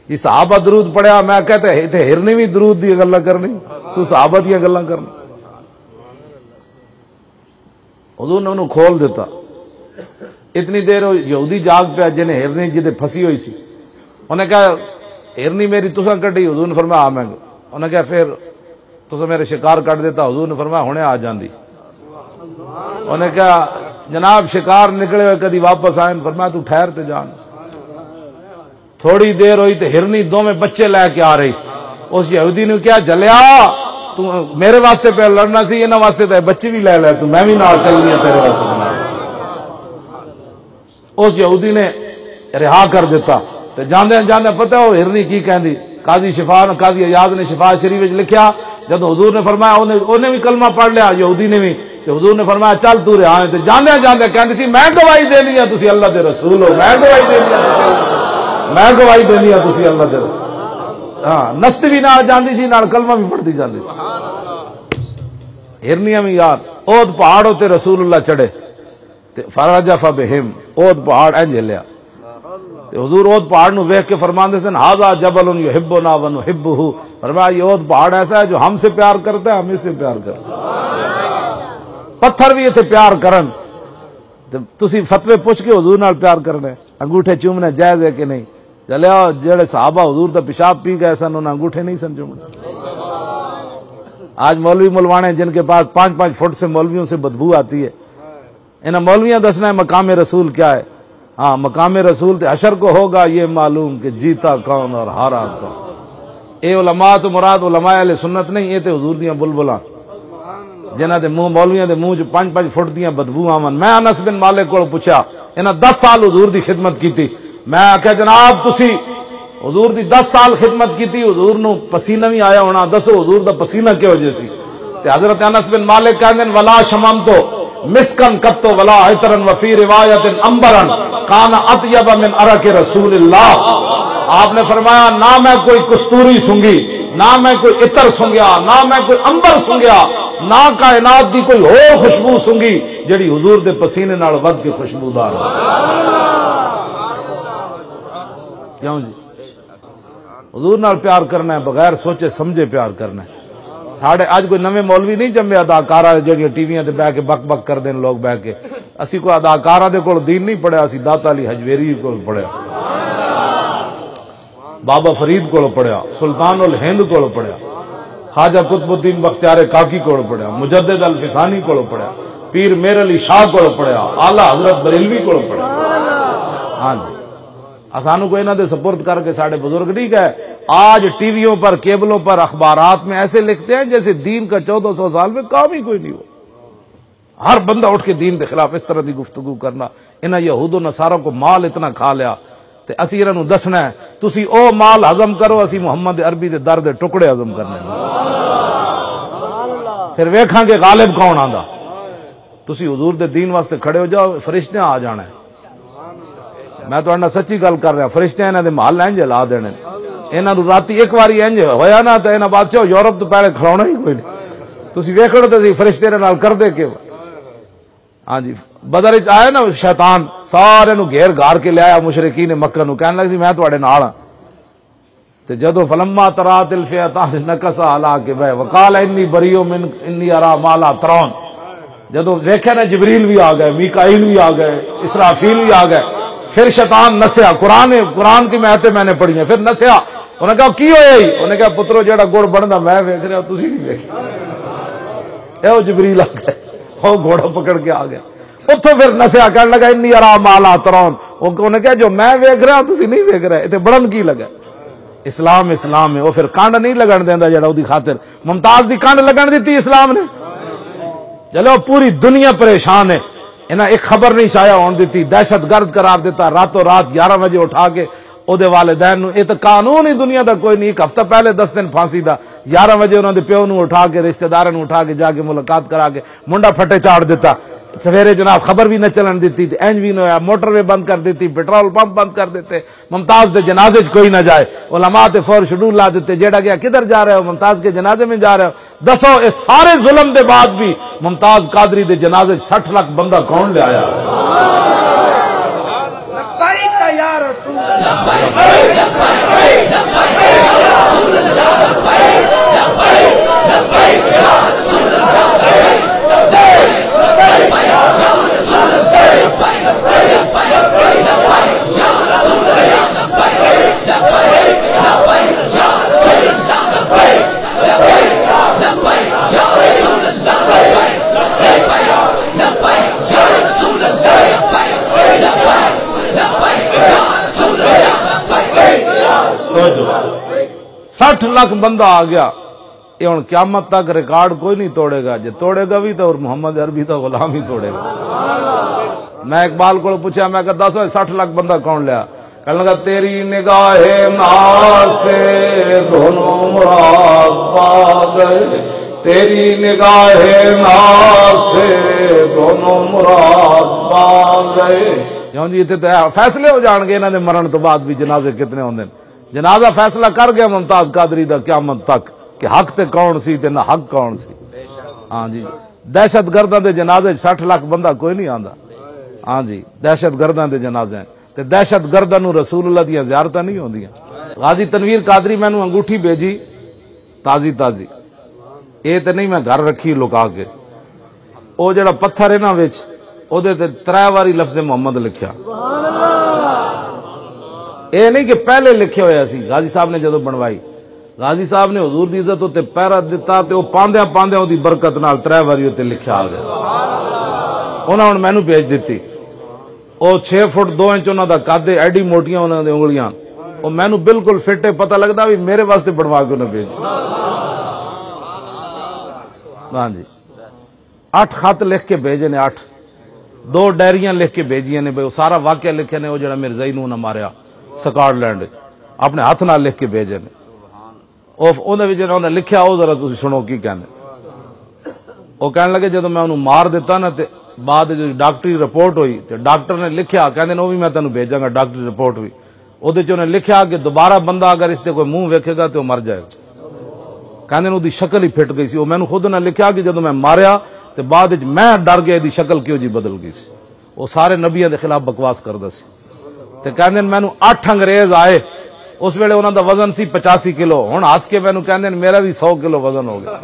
یہ صحابہ درود پڑھیا، میں کہتے تے ہرنی بھی درود دی گلاں کرنی، تو صحابہ دی گلاں کرنی۔ حضور نے انہوں کھول دیتا، اتنی دیر یہودی جاگ پیا جنہیں ہرنی جدے پھسی ہوئی سی، انہیں کہا ہرنی میری تساں کٹی؟ حضور نے فرمایا میں، انہیں کہا پھر تساں میرے شکار کٹ دیتا؟ حضور نے فرمایا ہونے آ جاندی۔ انہیں کہا جناب شکار نکلے ہوئے کدی واپس آئیں؟ فرمایا تو ٹھہر تے جان۔ تھوڑی دیر ہوئی تے ہرنی دو میں بچے لے کے آ رہی، اس یہودی نے کیا جلیا تو میرے واسطے پہ لڑنا سی، انہاں واسطے تے بچے بھی لے لے، تو میں بھی نال چل گیا تیرے واسطے۔ اس یہودی نے رہا کر دیتا، تے جاندے جاندے پتہ وہ ہرنی کی کہندی، قاضی ایاز نے شفا شریف وچ لکھیا جب حضور نے فرمایا انہیں بھی کلمہ پڑھ لیا یہودی نے بھی، تے حضور نے فرمایا چل تو رہا ہے، تے جاندے جاندے کہندی سی میں گواہی دینی ہے تسی اللہ دے رسول ہو، میں گواہی دینی ہے، میں گواہی دینی ہے تسی اللہ دے رسول۔ ہاں نستی بھی نال جاندی سی، نال کلمہ بھی پڑھتی جاندی سی۔ ہرنیاں بھی یار اود پہاڑ تے رسول اللہ چڑھے تے فرجف بہم، اود پہاڑ انج ہلیا تے حضور اود پہاڑ نو ویکھ کے فرماندے سن ھذا جبل یحبنا ونحبہ، فرمایا یہ اود پہاڑ ایسا ہے جو ہم سے پیار کرتا ہے، ہم اس سے پیار کرتے ہیں۔ پتھر بھی ایتھے پیار کرن تے تسی فتوی پوچھ کے حضور نال پیار کرنے، انگوٹھے چومنے جائز ہے کہ نہیں؟ چلیا جڑے صحابہ حضور دا پیشاب پی گئے سن انہاں انگوٹھے نہیں سن چومنے۔ آج مولوی ملوانے جن کے پاس 5-5 فٹ سے مولویوں سے بدبو آتی ہے، انہیں مولویاں دسنا ہے مقام رسول کیا ہے۔ ہاں مقام رسول تے حشر کو ہوگا یہ معلوم کہ جیتا کون اور ہارا کون۔ اے علماء تو مراد علماء اہل سنت نہیں، اے تے حضور دیاں بلبلاں جنہاں دے منہ مولویاں دے منہ 5-5 فٹ دیاں بدبو آون۔ میں انس بن مالک کو پوچھا، انہاں 10 سال حضور دی خدمت کیتی، میں آکھیا جناب تسی حضور دی 10 سال خدمت کیتی، حضور نو پسینہ بھی آیا ہونا، دسو حضور دا پسینہ کی وجہ سی؟ تے حضرت انس بن مالک کہندے ولا شممتو مسکن قطو ولا عطرن وفی روایت امبرن کان اطیب من عرق رسول اللہ۔ آپ نے فرمایا نہ میں کوئی کستوری سنگی، نہ میں کوئی عطر سنگیا، نہ میں کوئی امبر سنگیا، نہ کائنات دی کوئی اور خوشبو سنگی جڑی حضور دے پسینے نال ود کے خوشبودار ہو۔ کیوں جی؟ حضور نال پیار کرنا ہے، بغیر سوچے سمجھے پیار کرنا ہے۔ ساڑھے آج کوئی نویں مولوی نہیں جمے اداکارہ جڑی ٹی ویاں تے بیٹھ کے بک بک کر دین لوگ بیٹھ کے، اسی کوئی اداکارہ دے کول دین نہیں پڑھیا، اسی داتا علی حجویری کول پڑھیا، بابا فرید کول پڑھیا، سلطان الہند کول پڑھیا، خواجہ قطب الدین بختیار کاکی کول پڑھیا، مجدد الفسانی کول پڑھیا، پیر میر علی شاہ کو پڑھیا، آلہ حضرت بریلوی کو پڑھیا۔ ہاں جی، آسانوں کو انہوں نے سپرد کر کے ساڑھے بزرگ نہیں گئے۔ آج ٹی ویوں پر، کیبلوں پر، اخبارات میں ایسے لکھتے ہیں جیسے دین کا 1400 سال میں کام ہی کوئی نہیں ہو۔ ہر بندہ اٹھ کے دین کے خلاف اس طرح دی گفتگو کرنا۔ انہاں یہود و نصارہ کو مال اتنا کھا لیا تے اسی انہاں نوں دسنا ہے تسی او مال ہضم کرو، اسی محمد عربی دے در دے ٹکڑے ہضم کرنے، پھر ویکھاں گے غالب کون آندا۔ تسی حضور دے دین واسطے کھڑے ہو جاؤ، فرشتے آ جانا ہے۔ میں تہاڈے نال سچی گل کر رہا، فرشتے انہاں دے محل انج لا دینے، انہاں نوں راتی ایک واری انج ہویا نا تے انہاں بادشاہ یورپ تو پہلے کھڑونا ہی کوئی نہیں۔ تسی ویکھو تے سی فرشتے دے نال کردے کہ ہاں جی بدر وچ آئے نا شیطان سارے نو گھیر گھار کے لے آیا مشرکین مکہ نو، کہنے لگے میں تواڈے نال ہاں۔ تے جدوں فلما ترات الفئتان نکس علی کے بہ وقال انی بریء من انی ارا ما لا ترون، جدوں ویکھیا نا جبریل بھی آ گئے، میکائیل بھی آ گئے، اسرافیل بھی آ گئے، پھر شیطان نسیا۔ قرآن کی آیتیں میں نے پڑھی ہیں، پھر نسیا۔ انہوں نے کہا کی ہویا ہی؟ انہوں نے کہا پترو جیڑا گڑ بندا میں ویکھ رہا تسی نہیں ویکھیا۔ اے جبریل آ گئے، وہ گھوڑا پکڑ کے آ گیا، اتوں پھر نسیا، کہنے لگا انی ارا ما لا ترون۔ انہوں نے کہا جو میں ویکھ رہا تسی نہیں ویکھ رہے، تے بڑن کی لگا؟ اسلام اسلام ہے، وہ پھر کانڈ نہیں لگن دیندا جڑا اودی خاطر ممتاز دی کانڈ لگن دیتی اسلام نے۔ چلو پوری دنیا پریشان ہے، انہاں ایک خبر نہیں شائع ہون دیتی، دہشت گرد قرار دیتا، راتوں رات 11 بجے اٹھا کے او دے والدین نو، یہ تو قانون ہی دنیا دا کوئی نہیں، ایک ہفتہ پہلے 10 دن پھانسی دا، 11 بجے انہوں دے پیو نو اٹھا کے رشتہ داراں نو اٹھا کے جا کے ملاقات کرا کے منڈا پھٹے چاڑ دیتا، سویرے جناب خبر بھی نہ چلن دیتی، اینج بھی نہ ہویا، موٹر وے بند کر دیتی، پیٹرول پمپ بند کر دیتے، ممتاز دے جنازے چ کوئی نہ جائے، علماء تے فور شیڈول لا دیتے، جیڑا گیا کدھر جا رہے ہو؟ ممتاز کے جنازے میں جا رہے ہو۔ دسو اس سارے ظلم دے بعد بھی ممتاز قادری دے جنازے 60 لاکھ بندہ کون لے آیا؟ سٹھ لاکھ بندہ آ گیا، یہ ہوں قیامت تک ریکارڈ کوئی نہیں توڑے گا، جے توڑے گا بھی تو اور محمد عربی تو غلام ہی توڑے گا۔ میں اقبال کو پوچھا، میں کہا 60 لاکھ بندہ کون لیا؟ کہنے لگا تیری نگاہ ناز سے دونوں مراد پا گئے، تیری نگاہ ناز سے دونوں مراد پا گئے۔ جی اتنے تو فیصلے ہو جان گے انہوں نے مرن تو بعد بھی جنازے کتنے ہوندے، جنازہ فیصلہ کر گیا ممتاز قادری دا قیامت تک کہ حق تے کون سی تے نہ حق کون سی۔ ہاں جی دہشت گرداں دے جنازے 60 لاکھ بندہ کوئی نہیں آندا۔ ہاں جی دہشت گرداں دے جنازے تے دہشت گرداں نو رسول اللہ دیاں زیارتاں نہیں ہوندیاں۔ غازی تنویر قادری مینوں انگوٹھی بھیجی تازی تازی، اے تے نہیں میں گھر رکھی لکا کے، او جڑا پتھر ہے نا وچ او دے تے 3 واری لفظ محمد لکھیا۔ اے نہیں کہ پہلے لکھے ہویا سی، غازی صاحب نے جدو بنوائی، غازی صاحب نے حضور دی عزت تے پہرا دیتا تے او پاندیاں پاندیاں دی برکت نال 3 واری تے لکھیا آ گیا۔ انہاں نے مینوں بھیج دتی، او 6 فٹ 2 انچ انہاں دا قد، ایڈی موٹیاں انہاں دی انگلیاں، او مینوں بالکل فٹ ہے، پتہ لگدا بھی میرے واسطے بنوا کے انہاں بھیج۔ ہاں جی 8 خط لکھ کے بھیجے نے، 8 2 ڈائریاں لکھ کے بھیجیاں نے، بھئی سارا واقعہ لکھے نے، وہ جڑا مرزائی نو نہ ماریا سکاٹ لینڈ اپنے ہاتھ نال لکھ کے بھیجے نے، انہوں نے لکھیا او ذرا تسی سنو کی کہنے۔ وہ کہنے لگے جدو میں انہوں مار دیتا نا تے بعد جو ڈاکٹری رپورٹ ہوئی تے ڈاکٹر نے لکھیا، کہندے وہ بھی میں تینوں بھیجاں گا ڈاکٹری رپورٹ بھی، وہ انہیں لکھیا کہ دوبارہ بندہ اگر اس تے کوئی منہ ویکھے گا تو وہ مر جائے گا۔ کہندے وہ شکل ہی پھٹ گئی سی، وہ میں نے خود نہ لکھیا کہ جدو میں ماریا تے بعد میں ڈر گیا دی شکل کیوں جی بدل گئی سی، وہ سارے نبیوں دے خلاف بکواس کردا سی۔ تے کہندے میں 8 انگریز آئے، اس ویلے انہاں دا وزن سی 85 کلو، ہن ہس کے میں کہندے میرا بھی 100 کلو وزن ہو گیا۔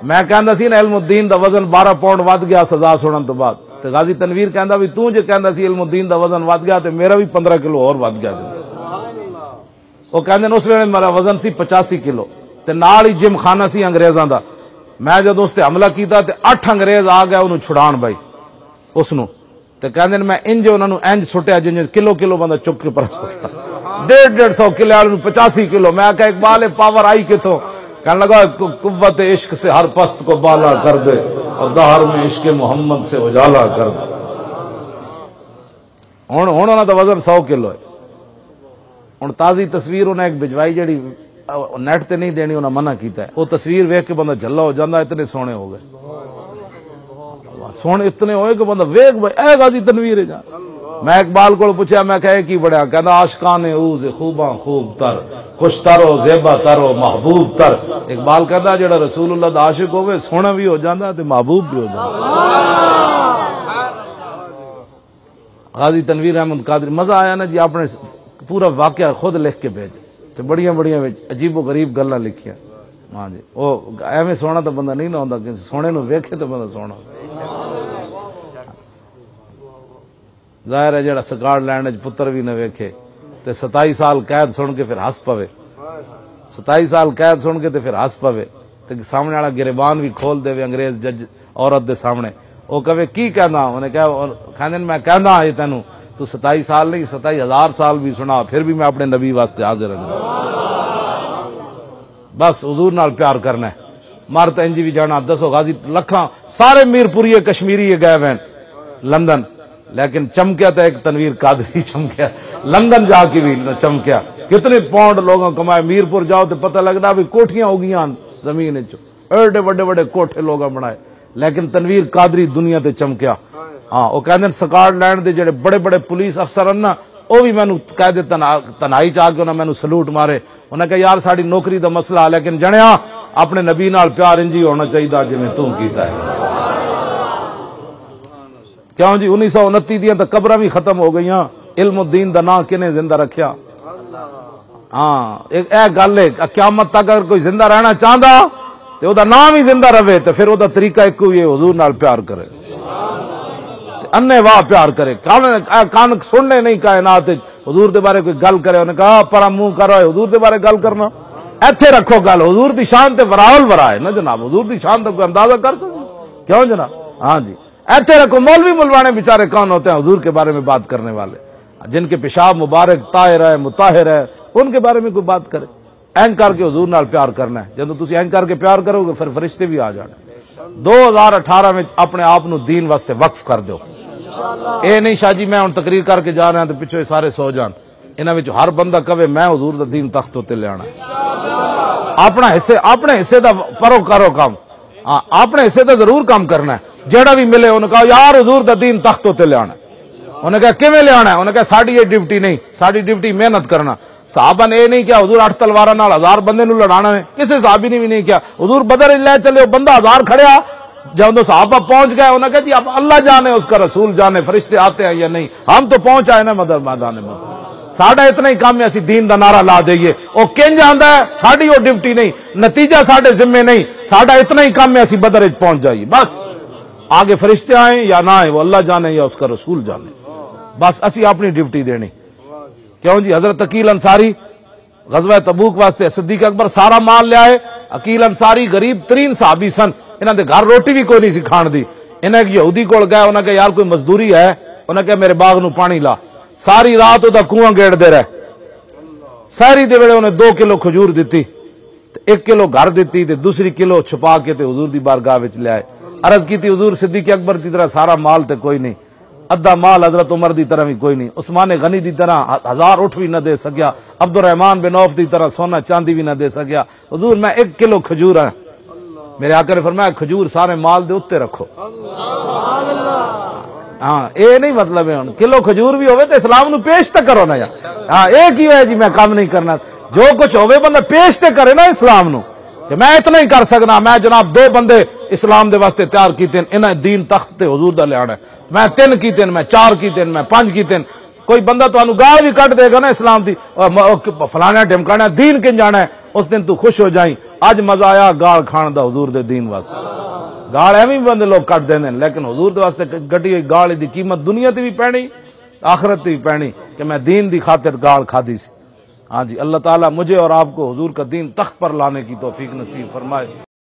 میں کہندا سی نا علم الدین دا وزن 12 پاؤنڈ ود گیا سزا سنن تو بعد، تے غازی تنویر کہندا بھی تو جے کہندا سی علم الدین دا وزن ود گیا تے میرا بھی 15 کلو اور ود گیا۔ وہ کہندے اس ویلے میرا وزن سی 85 کلو تے نال ہی جم خانہ سی انگریزاں دا، میں جب اس تے حملہ کیتا تے 8 انگریز آ گئے انہوں چھڑان بھائی اس نو تے کہندے میں انج انہاں نو انج سٹیا جنج کلو کلو بندہ چک کے پر سٹتا 150 کلو والے 85 کلو میں کہا اقبال پاور آئی کتوں کہنے لگا قوت عشق سے ہر پست کو بالا کر دے اور دہر میں عشق محمد سے اجالا کر دے ہوں انہوں دا وزن 100 کلو ہے ہوں تازی تصویر انہیں ایک بھجوائی جڑی نیٹ تے نہیں دینی انہیں منع کیتا ہے وہ تصویر ویکھ کے بندہ جھلا ہو جاندہ اتنے سونے ہو گئے سونے اتنے ہوئے کہ بندہ ویکھ بھائی اے غازی تنویر ہے جان میں اقبال کو پوچھا میں کہے کی بڑھیا کہنا عاشقان اوز خوباں خوب تر خوش تر ہو زیبا تر ہو محبوب تر اقبال کہتا جڑا رسول اللہ دا عاشق ہوئے سونا بھی ہو جاندہ تے محبوب بھی ہو جاندہ غازی تنویر احمد قادری مزہ آیا نا جی آپ نے پورا واقعہ خود لکھ کے بھیجے تو بڑیاں عجیب و غریب گلاں لکھیاں ہاں جی وہ ایویں سونا تو بندہ نہیں نہ ہوندا کہ سونے نو ویکھے تو بندہ سونا ظاہر ہے جڑا سکاڑ لینڈ وچ پتر بھی نہ ویکھے تے 27 سال قید سن کے پھر ہس پوے 27 سال قید سن کے تے پھر ہس پوے تے سامنے والا گریبان بھی کھول دے انگریز جج عورت دے سامنے وہ کہے کی کہنا انہیں کہندے میں کہندا یہ تینوں تو 27 سال نہیں 27,000 سال بھی سنا پھر بھی میں اپنے نبی واسطے حاضر ہوں بس حضور نال پیار کرنا ہے مرت انجی بھی جانا دسو غازی لکھاں سارے میر پوری کشمیری گئے ہوئے لندن لیکن چمکیا تو ایک تنویر قادری چمکیا لندن جا کے بھی چمکیا کتنے پاؤنڈ لوگوں کمائے میرپور جاؤ تو پتہ لگتا بھی کوٹھیاں ہو گئی زمین ایڈے بڑے بڑے کوٹھے لوگوں بنائے لیکن تنویر قادری دنیا تے چمکیا ہاں وہ کہندے سکاٹ لینڈ دے جڑے بڑے بڑے پولیس افسر نا وہ بھی مینوں قائد تنہائی چاہ کے انہاں مینوں سلوٹ مارے انہاں کہ یار ساڈی نوکری دا مسئلہ لیکن جنیا اپنے نبی نال پیار انجی ہونا چاہیے جویں تو کیتا ہے کیوں جی 1929 دیاں تو قبراں بھی ختم ہو گئیاں علم الدین دا نام کنے زندہ رکھیا ہاں ایک اے گل ہے قیامت تک اگر کوئی زندہ رہنا چاہندا تے او دا نام ہی زندہ رہے تے پھر او دا طریقہ ایک ہی ہے حضور نال پیار کرے انے واہ پیار کرے کان سننے نہیں کائنات حضور دے بارے کوئی گل کرے انہیں کہا پرا منہ کرو حضور دے بارے گل کرنا ایتھے رکھو گل حضور دی شان تے وراول ورا ہے نا جناب حضور دی شان تے کوئی اندازہ کر سکتے کیوں جناب ہاں جی ایتھے رکھو مولوی ملوانے بیچارے کون ہوتے ہیں حضور کے بارے میں بات کرنے والے جن کے پیشاب مبارک طاہر ہے مطہر ہے ان کے بارے میں کوئی بات کرے این کر کے حضور نال پیار کرنا ہے جب تسی این کر کے پیار کرو گے پھر فرشتے بھی آ جانے 2018 میں اپنے آپ نو دین واسطے وقف کر دو اے نہیں شاہ جی میں ہن تقریر کر کے جا رہا ہوں تو پچھو سارے سو جان انہاں وچ ہر بندہ کہے میں حضور دا دین تخت تے لے آنا اپنے حصے دا پرو کرو کام اپنے حصے دا ضرور کام کرنا ہے جیڑا بھی ملے انہوں نے کہا یار حضور دا دین تخت تے لے آنا انہوں نے کہا کیویں لے آنا ہے انہوں نے کہا ساڈی یہ ڈیوٹی نہیں ساڈی ڈیوٹی محنت کرنا صحابہ نے یہ نہیں کیا حضور 8 تلواراں نال 1000 بندے نو لڑانا ہے کسی صحابی نے بھی نہیں کیا حضور بدر لے چلے بندہ 1000 کھڑیا جب صحابہ پہنچ گئے انہوں نے کہا جی اب اللہ جانے اس کا رسول جانے فرشتے آتے ہیں یا نہیں ہم تو پہنچ آئے نا مدر میدان میں ساڈا اتنا ہی کام ہے اسی دین دا نعرہ لا دئیے او کنج آندا ہے ساڈی وہ ڈیوٹی نہیں نتیجہ ساڈے ذمے نہیں ساڈا اتنا ہی کام ہے اسی بدر وچ پہنچ جائیے بس آگے فرشتے آئیں یا نہ آئیں وہ اللہ جانے یا اس کا رسول جانے بس اسی اپنی ڈیوٹی دینی کیوں جی حضرت عقیل انصاری غزوہ تبوک واسطے صدیق اکبر سارا مال لے آئے عقیل انصاری غریب ترین صحابی سن انہاں دے گھر روٹی بھی کوئی نہیں سی کھان دی انہاں ایک یہودی کول گئے انہاں کہ یار کوئی مزدوری ہے انہاں کہ میرے باغ نو پانی لا ساری رات دا کنواں گیڑ دے رہے ساری دے ویلے انہیں 2 کلو کھجور دیتی 1 کلو گھر دیتی تے دوسری کلو چھپا کے تے حضور دی بارگاہ وچ لے آئے عرض کی تھی حضور صدیق اکبر دی طرح سارا مال تے کوئی نہیں ادھا مال حضرت عمر دی طرح بھی کوئی نہیں عثمان غنی دی طرح 1000 اٹھ بھی نہ دے سکیا عبد الرحمن بن عوف دی طرح سونا چاندی بھی نہ دے سکیا حضور میں 1 کلو کھجور ہے میرے آقا نے فرمایا کھجور سارے مال دے اتے رکھو ہاں اے نہیں مطلب ہے کلو کھجور بھی ہوئے تو اسلام نو پیش تے کرو نا یار ہاں ایک ہی ہے جی میں کام نہیں کرنا جو کچھ ہوئے بندہ پیش تے کرے نا اسلام نو کہ میں اتنا ہی کر سکنا میں جناب 2 بندے اسلام دے واسطے تیار کیتے ہیں انہیں دین تخت تے حضور دا لے آنا ہے میں 3 کیتے ہیں میں 4 کیتے ہیں میں 5 کیتے ہیں کوئی بندہ تو انو گال بھی کٹ دے گا نا اسلام دی فلانا ڈھمکانا دین کن جانا ہے اس دن تو خوش ہو جائیں اج مزہ آیا گال کھان دا حضور دے دین واسطے گال ایویں بندے لوگ کٹ دیں لیکن حضور دے واسطے گٹی ہوئی گال دی قیمت دنیا تے بھی پینی آخرت تے بھی پینی کہ میں دین دی خاطر گال کھادی سی ہاں جی اللہ تعالیٰ مجھے اور آپ کو حضور کا دین تخت پر لانے کی توفیق نصیب فرمائے